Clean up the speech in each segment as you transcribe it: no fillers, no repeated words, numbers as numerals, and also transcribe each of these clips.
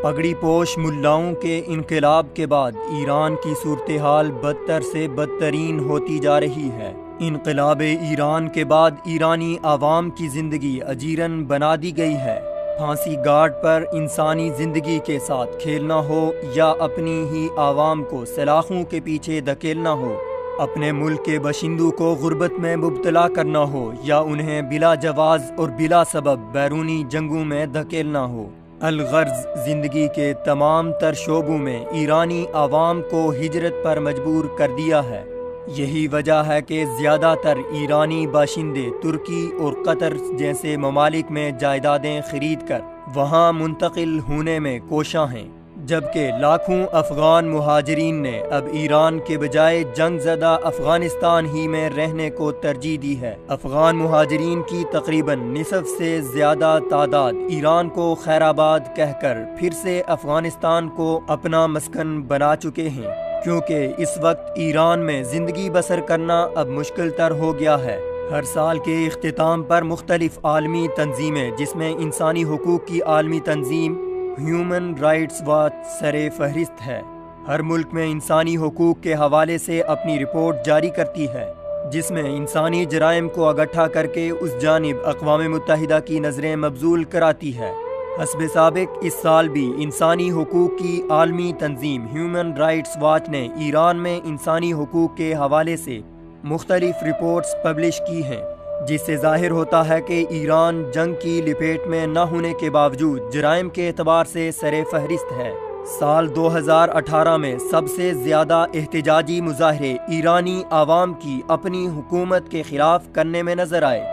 پگڑی پوش ملاؤں کے انقلاب کے بعد ایران کی صورتحال بدتر سے بدترین ہوتی جا رہی ہے۔ انقلاب ایران کے بعد ایرانی عوام کی زندگی اجیرن بنا دی گئی ہے۔ پھانسی گھاٹ پر انسانی زندگی کے ساتھ کھیلنا ہو یا اپنی ہی عوام کو سلاخوں کے پیچھے دھکیلنا ہو، اپنے ملک کے باشندوں کو غربت میں مبتلا کرنا ہو یا انہیں بلا جواز اور بلا سبب بیرونی جنگوں میں دھکیلنا ہو، الغرض زندگی کے تمام تر شعبوں میں ایرانی عوام کو ہجرت پر مجبور کر دیا ہے۔ یہی وجہ ہے کہ زیادہ تر ایرانی باشندے ترکی اور قطر جیسے ممالک میں جائیدادیں خرید کر وہاں منتقل ہونے میں کوشاں ہیں، جبکہ لاکھوں افغان مہاجرین نے اب ایران کے بجائے جنگ زدہ افغانستان ہی میں رہنے کو ترجیح دی ہے۔ افغان مہاجرین کی تقریباً نصف سے زیادہ تعداد ایران کو خیر آباد کہہ کر پھر سے افغانستان کو اپنا مسکن بنا چکے ہیں، کیونکہ اس وقت ایران میں زندگی بسر کرنا اب مشکل تر ہو گیا ہے۔ ہر سال کے اختتام پر مختلف عالمی تنظیمیں، جس میں انسانی حقوق کی عالمی تنظیم ہیومن رائٹس واچ سر فہرست ہے، ہر ملک میں انسانی حقوق کے حوالے سے اپنی رپورٹ جاری کرتی ہے، جس میں انسانی جرائم کو اکٹھا کر کے اس جانب اقوام متحدہ کی نظریں مبذول کراتی ہے۔ حسب سابق اس سال بھی انسانی حقوق کی عالمی تنظیم ہیومن رائٹس واچ نے ایران میں انسانی حقوق کے حوالے سے مختلف رپورٹس پبلش کی ہیں، جس سے ظاہر ہوتا ہے کہ ایران جنگ کی لپیٹ میں نہ ہونے کے باوجود جرائم کے اعتبار سے سر فہرست ہے۔ سال 2018 میں سب سے زیادہ احتجاجی مظاہرے ایرانی عوام کی اپنی حکومت کے خلاف کرنے میں نظر آئے۔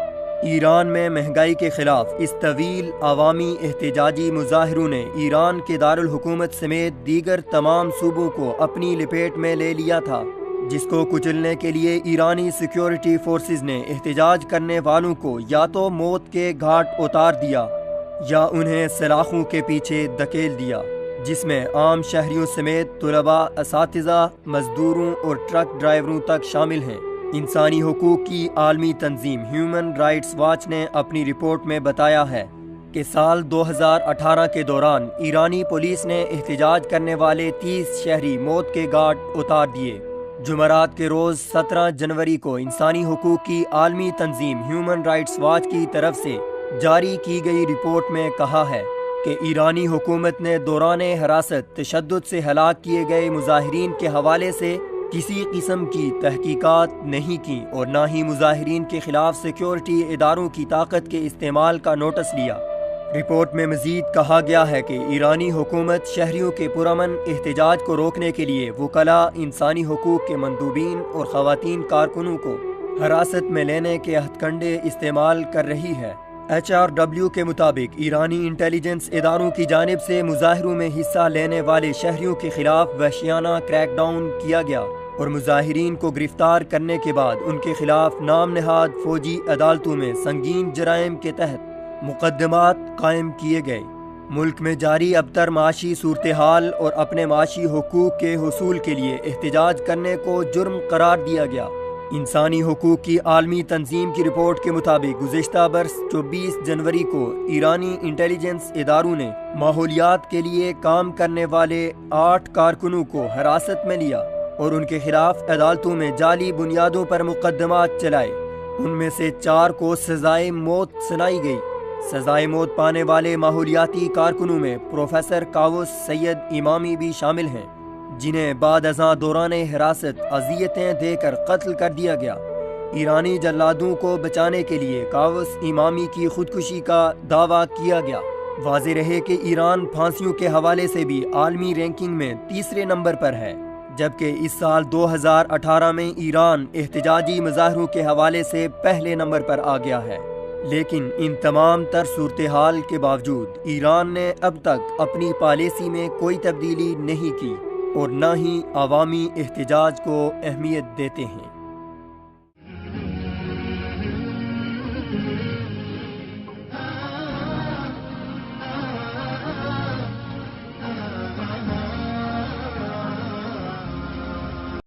ایران میں مہنگائی کے خلاف اس طویل عوامی احتجاجی مظاہروں نے ایران کے دارالحکومت سمیت دیگر تمام صوبوں کو اپنی لپیٹ میں لے لیا تھا، جس کو کچلنے کے لیے ایرانی سیکیورٹی فورسز نے احتجاج کرنے والوں کو یا تو موت کے گھاٹ اتار دیا یا انہیں سلاخوں کے پیچھے دھکیل دیا، جس میں عام شہریوں سمیت طلباء، اساتذہ، مزدوروں اور ٹرک ڈرائیوروں تک شامل ہیں۔ انسانی حقوق کی عالمی تنظیم ہیومن رائٹس واچ نے اپنی رپورٹ میں بتایا ہے کہ سال 2018 کے دوران ایرانی پولیس نے احتجاج کرنے والے 30 شہری موت کے گھاٹ اتار دیے۔ جمعرات کے روز 17 جنوری کو انسانی حقوق کی عالمی تنظیم ہیومن رائٹس واچ کی طرف سے جاری کی گئی رپورٹ میں کہا ہے کہ ایرانی حکومت نے دوران حراست تشدد سے ہلاک کیے گئے مظاہرین کے حوالے سے کسی قسم کی تحقیقات نہیں کی اور نہ ہی مظاہرین کے خلاف سیکیورٹی اداروں کی طاقت کے استعمال کا نوٹس لیا۔ رپورٹ میں مزید کہا گیا ہے کہ ایرانی حکومت شہریوں کے پرامن احتجاج کو روکنے کے لیے وکلاء، انسانی حقوق کے مندوبین اور خواتین کارکنوں کو حراست میں لینے کے ہتھ کنڈے استعمال کر رہی ہے۔ HRW کے مطابق ایرانی انٹیلیجنس اداروں کی جانب سے مظاہروں میں حصہ لینے والے شہریوں کے خلاف وحشیانہ کریک ڈاؤن کیا گیا اور مظاہرین کو گرفتار کرنے کے بعد ان کے خلاف نام نہاد فوجی عدالتوں میں سنگین جرائم کے تحت مقدمات قائم کیے گئے۔ ملک میں جاری ابتر معاشی صورتحال اور اپنے معاشی حقوق کے حصول کے لیے احتجاج کرنے کو جرم قرار دیا گیا۔ انسانی حقوق کی عالمی تنظیم کی رپورٹ کے مطابق گزشتہ برس 24 جنوری کو ایرانی انٹیلیجنس اداروں نے ماحولیات کے لیے کام کرنے والے 8 کارکنوں کو حراست میں لیا اور ان کے خلاف عدالتوں میں جعلی بنیادوں پر مقدمات چلائے۔ ان میں سے 4 کو سزائے موت سنائی گئی۔ سزائے موت پانے والے ماحولیاتی کارکنوں میں پروفیسر کاووس سید امامی بھی شامل ہیں، جنہیں بعد ازاں دوران حراست اذیتیں دے کر قتل کر دیا گیا۔ ایرانی جلادوں کو بچانے کے لیے کاووس امامی کی خودکشی کا دعویٰ کیا گیا۔ واضح رہے کہ ایران پھانسیوں کے حوالے سے بھی عالمی رینکنگ میں تیسرے نمبر پر ہے، جبکہ اس سال 2018 میں ایران احتجاجی مظاہروں کے حوالے سے پہلے نمبر پر آ گیا ہے۔ لیکن ان تمام تر صورتحال کے باوجود ایران نے اب تک اپنی پالیسی میں کوئی تبدیلی نہیں کی اور نہ ہی عوامی احتجاج کو اہمیت دیتے ہیں۔